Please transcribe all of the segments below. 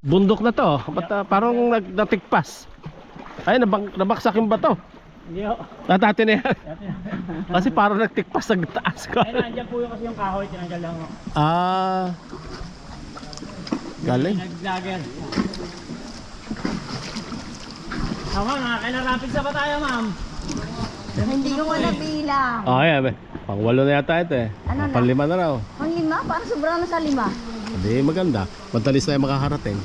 Bundok na to. Ba't parang natikpas? Ay, nabaksak yung bato. Hindi ho. Dati na yan. Kasi parang nagtikpas sa taas ko. Ay, nandiyan po yung kasi yung kahoy, tinanggal lang ho. Ah. Galing. Nag-vlogger. Ma'am, nakakailan rapids na ba tayo, ma'am? Hindi ko wala bilang. Oh, ayan. Pang 8 na yata ito eh. Ano na? Pang 5 na raw. Ang 5? Parang sobrang na sa 5. Hindi maganda. Madalis na yung makakarating.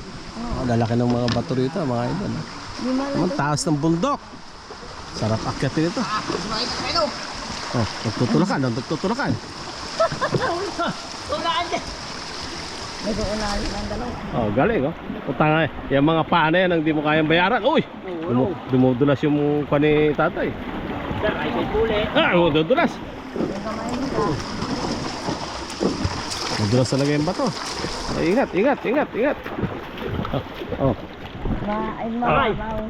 Oh, lalaki ng mga bato rito, mga idol. 5 lang. Ang taas ng bundok. Sarap akyatin ito. Oh, nagtutulakan. Tulaan din! Nag-uunahan ng dalawa. Oh, galing oh. Utang nga, yung mga paano yan ang di mo kayang bayaran. Uy! Dumudulas yung ni tatay. Sir, ay kay puli. Dumudulas. Yung kamay nila. Dumudulas talaga yung bato. Ay, ingat. Oh. Ay, Aray. mababaw.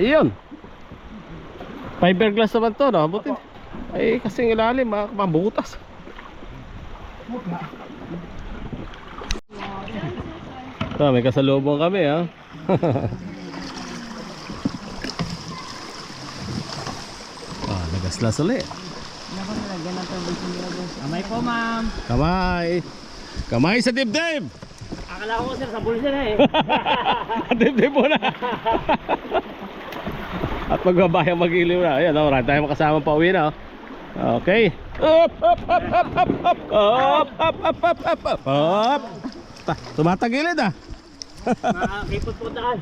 Ayun. Fiberglass naman to, no? Buti. Ay, kasing ilalim, mabutas. Ito, may kasalubong kami, ha? Nagaslas ulit. Naku, nalagyan ng tubig sa nilagay. Amay po, ma'am. Kamay sa dibdib! Akala ko sir, sa bulsa na eh. Dibdib mo na. At magbabayang mag-iliw na. Ayan, marami tayong makasama pa uwi na. Okay. Up. Tumatagilid ah. Makakipot-putaan.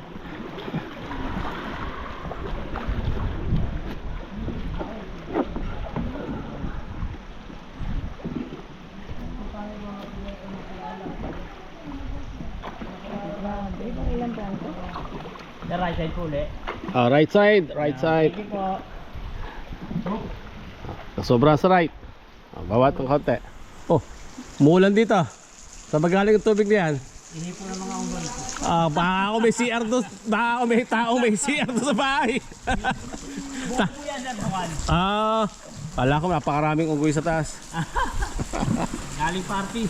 Ilang tanto? The right side puli. Right side. Thank you po. Sobra sa right. Bawat ng konti. Oh, umuulan dito. Saan ba galing ang tubig niyan? Hindi po ng mga umbon. Baka ako may CR doon. Baka ako may taong may CR doon sa bahay. Buwan po yan, sir, buwan. Kala ko napakaraming unggoy sa taas. Galing party.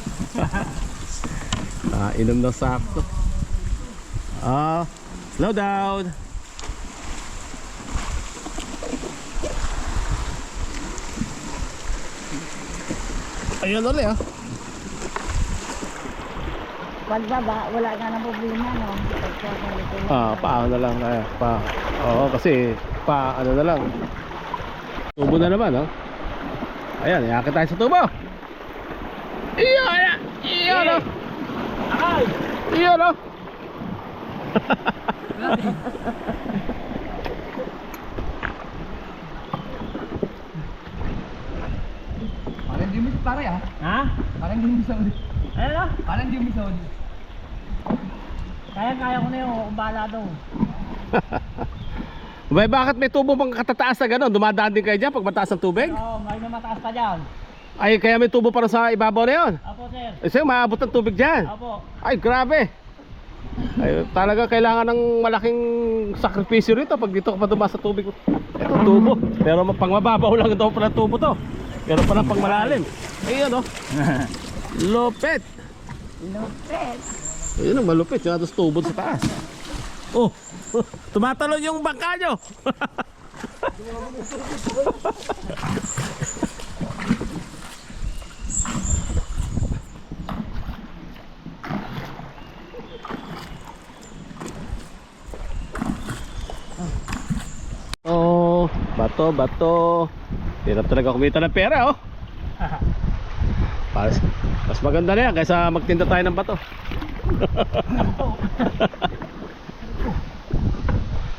Inom ng sakto. Slow down. Ayun ulit ah. Pagbaba, wala nga ng problema, no? Paano na lang Oo, kasi ano na lang. Tubo na naman, no? Ayan, iakit tayo sa tubo. Iyon, no? Akay! Iyon, no? Parang di mo pare ah. Ha? Parang di mo sa uli. Ano na? Parang di mo sa uli. Kaya ko na yung kumbala daw. Bakit may tubo pang katataas na gano'n? Dumadaan din kayo dyan pag mataas ang tubig? Oo, may mataas pa dyan. Ay, kaya may tubo para sa ibabaw na yun? Apo, sir. Sa'yo, maabot ang tubig dyan. Apo. Ay, grabe. Ay, talaga kailangan ng malaking sakripisyo rito pag dito ka pa dumas sa tubig. Ito, tubo. Pero pang mababaw lang daw pala tubo to. Pero pala pang malalim. Ayun, oh. Lupit. Lupit. Ayun ang malupit. Yung atos tubo sa taas. Oh, tumatalon yung bangka nyo. Oh, bato. Hirap talaga kumita ng pera, oh. Mas maganda na yan kaysa magtinda tayo ng bato.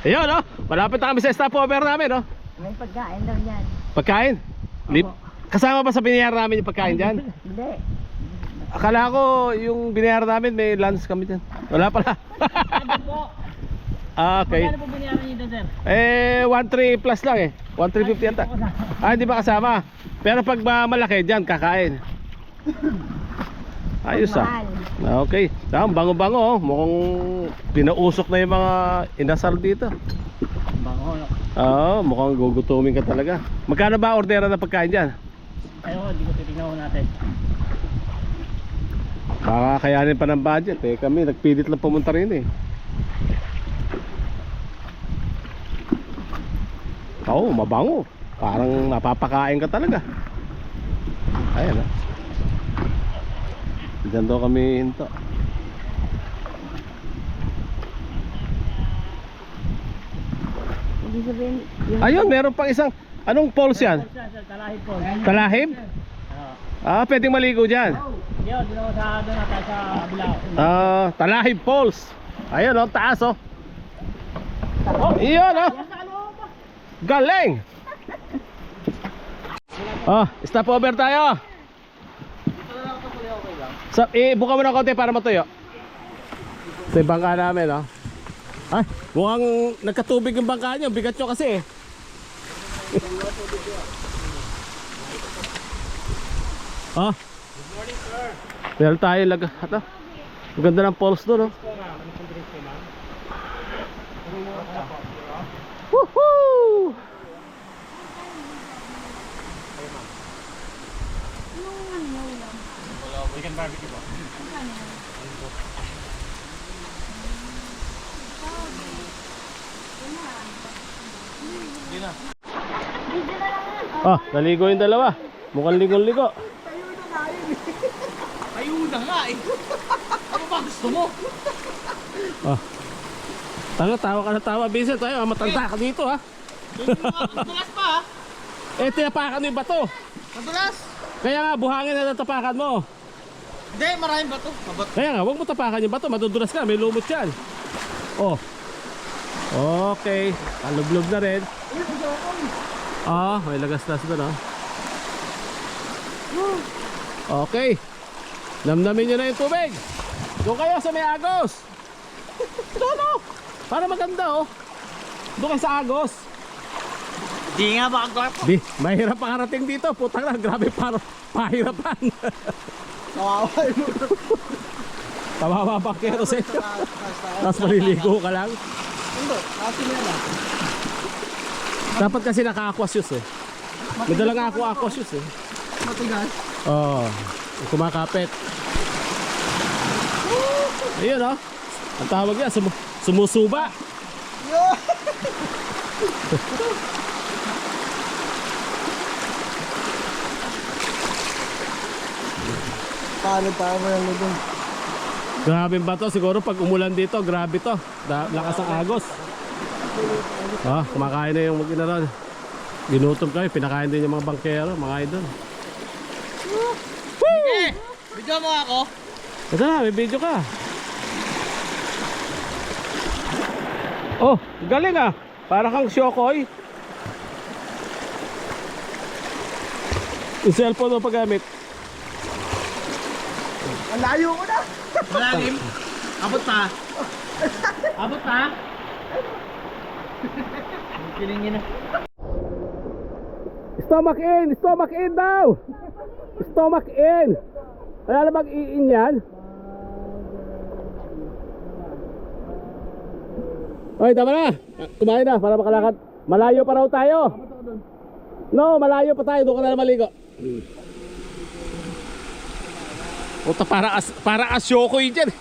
Ayun, oh. Malapit na kami sa stopover namin, oh. May pagkain daw yan. Pagkain? Kasama ba sa binayaran namin yung pagkain dyan? Hindi. Akala ko yung binayaran namin may lunch kami dyan. Wala pala. Ano po? Okay. Magkano po binayaran niyo doon, sir? 1.3 plus lang eh. 1.350 yata. Hindi ba kasama? Pero pag malaki dyan, kakain. Ayos ah. Okay. Bango-bango oh. Mukhang pinausok na yung mga inasal dito. Bango. Oo, mukhang gugutumin ka talaga. Magkano ba orderan na pagkain dyan? Ayun, hindi ko titignan natin. Baka kayanin pa ng budget eh. Kami nagpilit lang pumunta rin eh. Oo, mabango. Parang napapakain ka talaga. Ayan ah. Diyan daw kami hinto. Hindi sabihin, yung Ayun, meron pang isang. Anong falls yan? Talahib po. Talahib? Ah, pwedeng maligo dyan. Yun, dito ako sa doon na tayo sa kabila. Talahib Falls. Ayun oh, taas oh. Iyon oh. Galing. Oh, stop over tayo. Buka mo ng konti para matuyo. Ito yung bangka namin oh. Ay, mukhang nagkatubig yung bangka nyo. Bigat nyo kasi eh. Oh. Good morning, sir. Meron tayo ito. Ang ganda ng falls doon, oh. Woohoo! Chicken barbecue po. Oh, naligo yung dalawa. Mukhang ligo-ligo. Ayun na nga eh. Ano ba gusto mo? Oh. Tawa ka na tawa, Vincent. Tayo, matanda ka dito ha. Madulas pa ha? Tinapakan mo yung bato. Madulas? Kaya nga, buhangin na tapakan mo. Hindi, maraming bato. Mabato. Kaya nga, huwag mo tapakan yung bato. Madudulas ka, may lumot yan. Oh. Okay. Kalublog na rin. Ah, may lagas-las doon oh. Okay. Namnamin nyo na yung tubig. Doon kayo sa may Agos. Doon oh. Para maganda oh. Doon kayo sa Agos. Di nga makagwarpo. Di, mahirap pakarating dito. Putang na, grabe pahirapan. Kawawa yun. Kawawa pa kero sa inyo. Tapos maliligo ka lang. Hindi, kasi nila lang. Dapat kasi naka-aquasius eh. May dalang aquasius eh. Matigas. Oo, kumakapit. Ayun oh. Ang tawag yan, sumusuba. Paano tayo mo yung lubong? Grabe ba to? Siguro pag umulan dito, grabe to. Lakas ang agos. Ah, kumakain na yung mag-ina ron. Ginutom kami, pinakain din yung mga bangkero, mga idol. Sige! Video mo ako. Ito na, may video ka. Oh, galing ah. Para kang Shokoy. Yung cellphone mo paggamit. Ang layo ko na. Malalim. Abot pa. Abot pa. Kilingin na. Stomach in daw. Stomach in. Wala na mag-i-in yan. Oy, tama na. Kumain na para makalakad. Malayo pa raw tayo. No, malayo pa tayo. Doon ka na maligo. Puta, para Asyokoy dyan.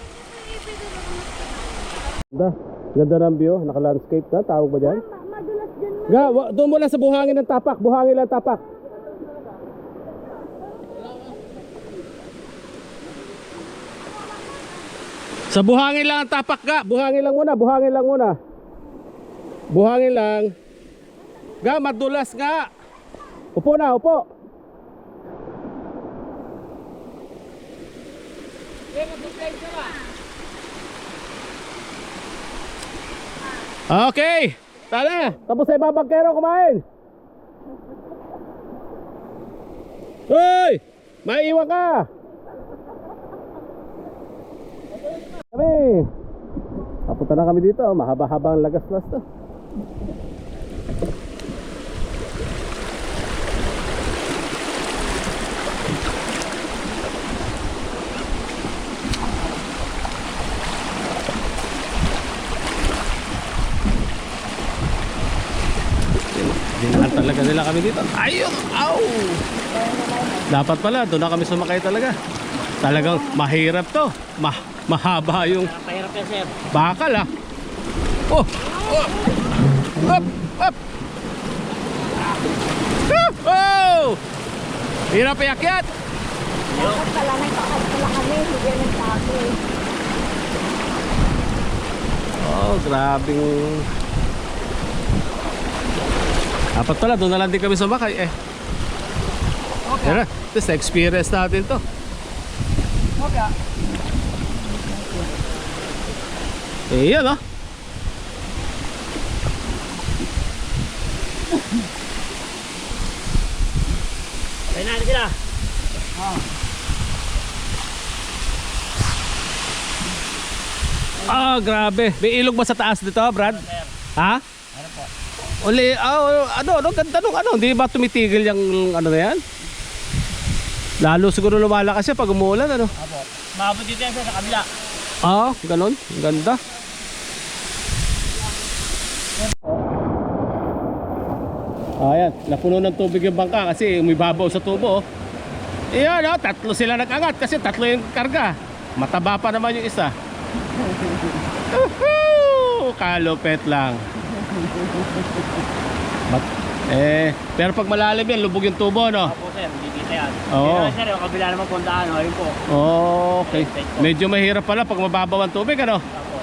Ganda ng view. Naka-landscape na. Tawag ba dyan? madulas dyan mo. Ga, doon mula sa buhangin ng tapak. Buhangin lang tapak. Sa buhangin lang ang tapak ga. Buhangin lang muna. Buhangin lang muna. Buhangin lang. Ga, madulas nga. Upo na, upo. Okay. Tara. Tapos sa ibang bangkero kumain. Hoy! Maiiwan ka. Kami. Papunta na kami dito. Mahaba-haba ang lagas-las to. Dinahan talaga nila kami dito. Ayun! Ow! Dapat pala, doon na kami sumakay talaga. Talagang mahirap to. Mahaba yung Napahirap yan, sir. bakal ah. Oh! Oh! Up! Up! Oh! Hirap iakyat! Dapat pala nagkakad pala kami, hindi nagtago eh. Oh, grabing... Dapat pala, doon na lang din kami sumakay eh. Okay. Yan na, ito sa experience natin to. Okay. Eh, yan oh. Tayo natin sila. Ah, grabe. May ilog ba sa taas dito, Brad? Ha? Ano po? Uli, ano, ganda nung ano, hindi ba tumitigil yung ano na yan? Lalo siguro lumalakas siya pag umuulan, ano? Apo. Maabot dito yan, sir, sa kabila. Ah, ganun, ganda. Ayan, napuno ng tubig yung bangka kasi umibabaw sa tubo. Iyan, tatlo sila nag-angat kasi tatlo yung karga. Mataba pa naman yung isa. Woohoo! Kalupet lang. Pero pag malalim yan, lubog yung tubo, no? Apo, sir, hindi kita yan. Oo. Pero, sir, yung kabila naman puntaan, ayun po. Okay. Medyo mahirap pala pag mababaw ang tubig, ano? Apo.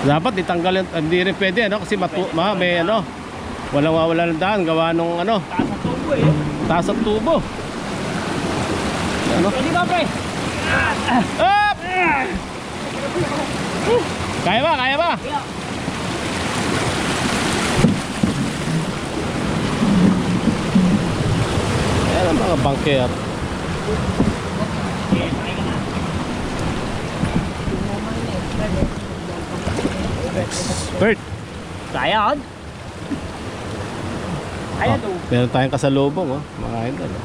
Dapat itanggal yung, hindi rin pwede, ano? Kasi may ano, walang wawala ng daan, gawa nung ano, Taas ang tubo eh. taas ang tubo. Ano? Pwede ba, pre? Up! Kaya ba? Kaya ba? Kaya. Ayan ang mga bangker. Okay, pakay ka na. Expert. Sayang. Ayan to. Meron tayong kasalubong, oh. Mga idol. Oh.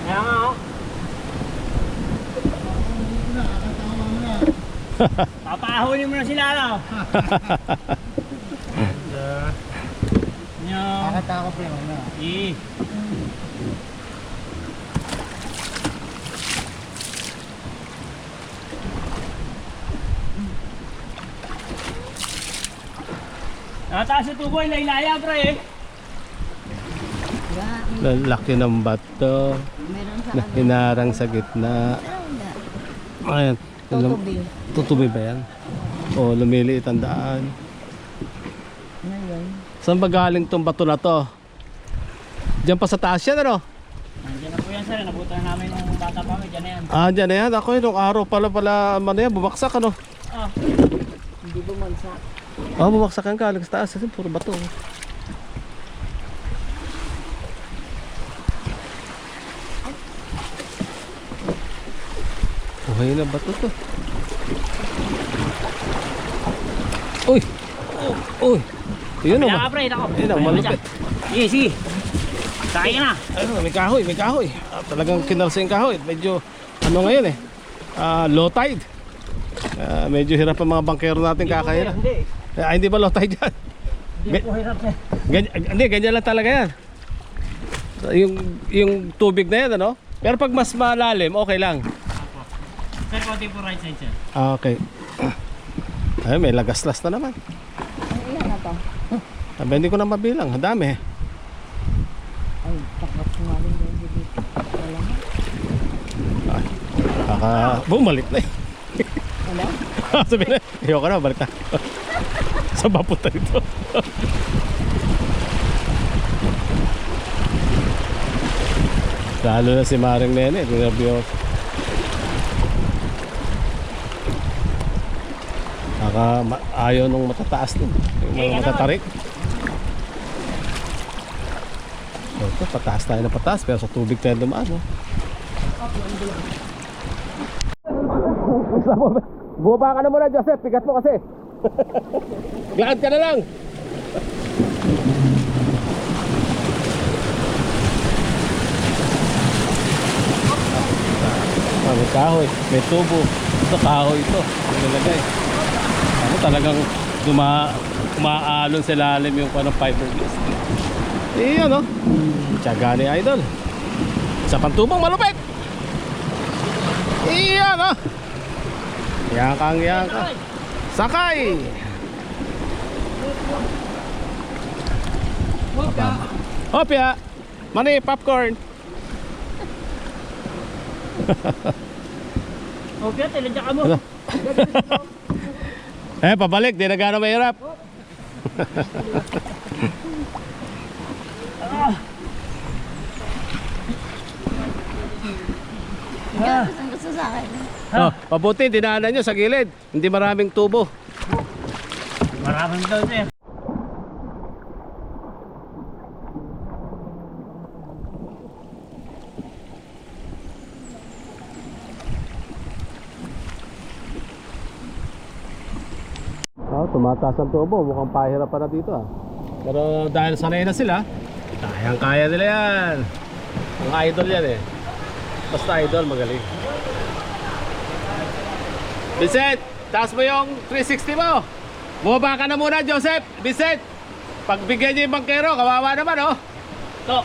Kaya nga, oh. Papahuli mo na sila, ano? Nakatako pa yun. Eh. Nataas yung tubo, ilaylaya, pre, eh. Lalaki ng bato. Meron sa Na hinarang sa gitna. Ayan. Tutubi. Tutubi ba yan? O lumiliit ang daan. Ngayon. Saan ba galing tong bato na to? Diyan pa sa taas yan, ano? Nandiyan na po yan, sir. Nabutan namin nung bata pa kami. Diyan na yan. Ah, diyan na yan. Ako yung araw ano yan, bumagsak, ano? Ah. Hindi bumagsak. Ah, bumagsak yan galing sa taas. Kasi puro bato. Buhay na bato to. Uy! Uy! Yun Kaya naman. ka, pre. Ako. Yun ang malupit. Sige, sige. Sakay ka na. Ayun, may kahoy, may kahoy. Talagang kinalsa yung kahoy. Medyo, ano ngayon eh, low tide. Medyo hirap ang mga bangkero natin kakahira. Hindi. Hindi ba low tide yan? Hindi po hirap, sir. Ganyan lang talaga yan. Yung tubig na yan, ano? Pero pag mas malalim, okay lang. Sir, konti po right side, sir. Okay. Ay, may lagaslas na naman. Ano ilan na to? Hindi ko na mabilang, ang dami. Ay, takot nga rin din dito. Wala na. Bumalik na eh. Wala? Sabi na, ayoko na, balik na. Saan ba punta dito? Lalo na si Maring Nene, nervyoso. Ayaw nung matataas din. Yung mga matatarik. Ito, pataas tayo na pataas, pero sa tubig tayo dumaan. No? Bumaba ka na muna, Joseph. Pigat mo kasi. Glad ka na lang. May kahoy, may tubo. Ito kahoy ito. Ang nilagay. Ano talagang umaalon sa lalim yung fiberglass. Iyon, no? Tiyaga ni Idol. Sa pantubong malupit. Iyan oh. Yakang yaka. Sakay. Hopya. Mani popcorn. Okay, tiladya ka mo. Ano? Pabalik, di na gano'ng mahirap. Gusto sa akin. Oh, pabuti, dinaanan nyo sa gilid. Hindi maraming tubo. Maraming daw sir. Oh, tumataas ang tubo. Mukhang pahirap pa na dito ah. Pero dahil sanay na sila, kayang-kaya nila yan. Ang idol yan eh. Basta idol, magaling. Vincent, taas mo yung 360 mo. Bumaba ka na muna, Joseph. Vincent, pagbigyan niyo yung bangkero, kawawa naman oh. To.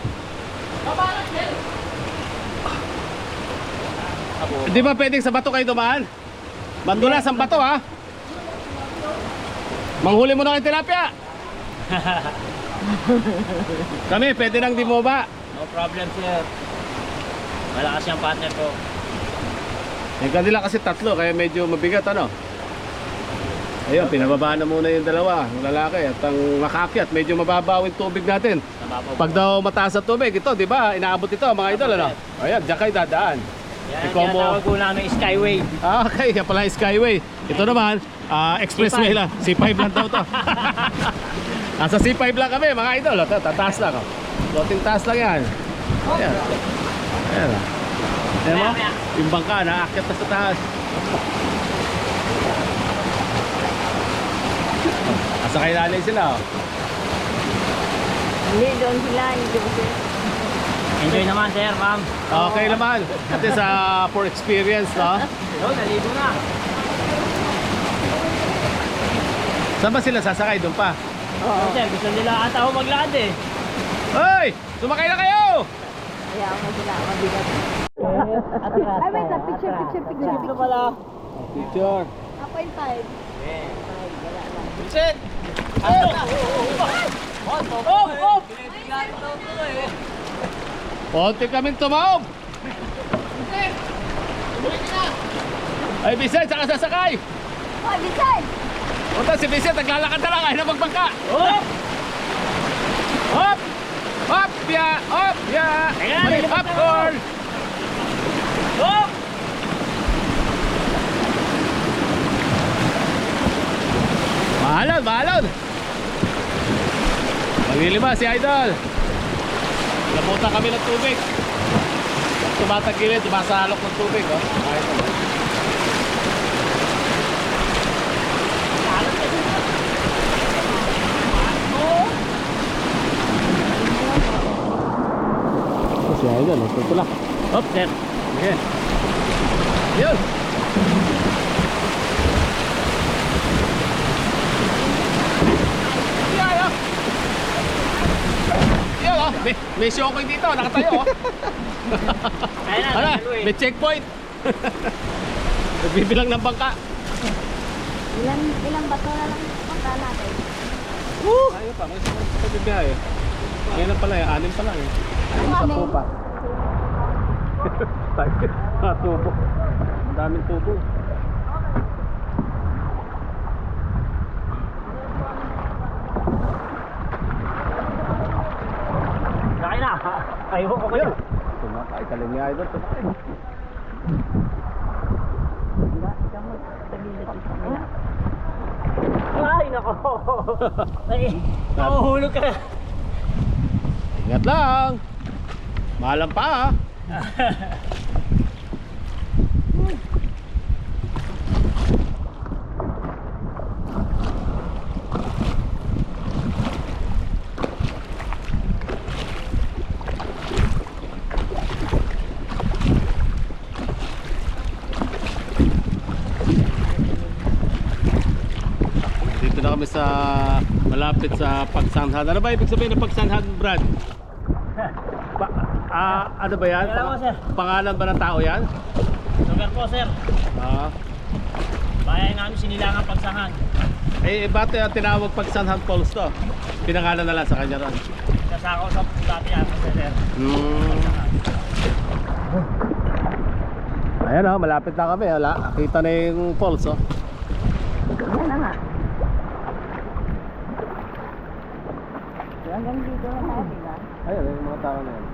Hindi ba pwedeng sa bato kayo dumaan? Mandulas ang bato ha. Manghuli mo na kayo tilapia. Kami, pwede nang di mo ba? No problem sir. Malakas yung partner ko. Yung kanila kasi tatlo, kaya medyo mabigat ano. Ayun, pinababa na muna yung dalawa, yung lalaki at ang makakyat, medyo mababaw yung tubig natin. Pag daw mataas ang tubig, ito, di ba? Inaabot ito, mga idol, ano? Ayan, diyan kayo dadaan. Yan, Ikaw mo. tinatawag ko namin Skyway. Ah, okay, yan pala yung Skyway. Ito naman, expressway C5. lang. C5 lang daw to. Nasa C5 lang kami, mga idol. Ito, tataas lang. Oh. Floating taas lang yan. Ayan. Ayan. Ayan mo, yung bangka, naakyat na sa taas. Asakay natin sila. Oh. Hindi, doon sila. Hindi ko. Enjoy naman sir, ma'am. Okay naman. At least for experience, no? Doon, naligo na. Saan ba sila sasakay? Doon pa. Oo. Sir, gusto nila ata ako maglakad eh. Hoy! Sumakay na kayo! Kaya ako sila. Mabigat. Ay, wait lang. Picture. Dito pala. Picture. 1.5. Vincent! Ano? Oh! Konti kaming tumaob. Ay, Vincent, saka sasakay. Oh, Vincent! Punta si Vincent, naglalakad na lang. Ay na magbangka. Oh! Hop! Hop! Ya! Hop! Ya! Ayan, May lilipat na popcorn! Oh! Mahalon! Maglilima si Idol. Nabuta kami ng tubig. Tumatagilid, tumasalok ng tubig. Oh. Si Idol, tutulak. Hop, sir. Okay. Yun! Yan oh! Yan oh! May shokoy dito, nakatayo oh! Ayan na, Ano? nagalaw eh. May checkpoint! Nagbibilang ng bangka! Ilang bato na lang pagka natin. Ayun pa, may bibiyahe. Ngayon pala eh, 6 pa lang eh. 10 pa. Tubo. Ang daming tubo. Sakay na. Ayaw ko kayo. Tumakay, talim niya Idol. Tumakay. Ay, nako. Ay, mahuhulog ka na. Ingat lang. Mahalang pa ah. Dito na kami sa malapit sa pagsanhan. Ano ba ibig sabihin ng pagsanhan, Brad? Ano ba yan? Kailangan ko, sir. Pangalan ba ng tao yan? Sugar po, sir. Ah. Bayan namin sinilangan pagsahan. Ba't tinawag pag Sanhan Falls to? Pinangalan na lang sa kanya ron. Sasakaw sa dati ako, sir. Ayan oh, malapit na kami. Wala, kita na yung falls oh. Yan na nga. Hanggang dito na tayo, di ba? Ayun, yung mga tao na yan.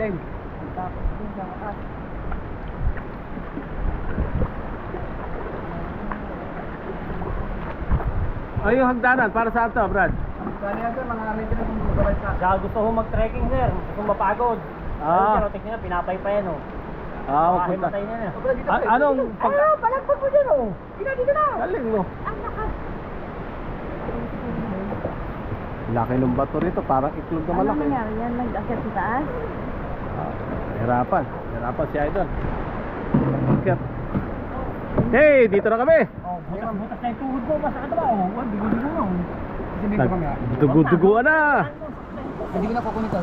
Dave. Ang tapos din sa atas. Ay, yung hagdanan, para saan to, Brad? Saan yan sir? Mga namin din ang magkabay sa. Kaya gusto ko mag-trekking, sir. Gusto ko mapagod. Ah. Pero tingnan na, pinapay-payan, oh. Magpunta. Matay na na. Anong pag... Palagpag mo dyan, oh. Dito na. Galing mo. Ang lakas. Laki ng bato rito, parang itlog na Ano malaki. nangyari yan? Nag-akyat sa taas? Hirapan si Idol. Akyat. Hey, dito na kami. Oh, butas na yung tuhod ko. Masakit ba? Oh, bigo-bigo na. Kasi may kami. Dugo-duguan na. Hindi ko na kukunin to.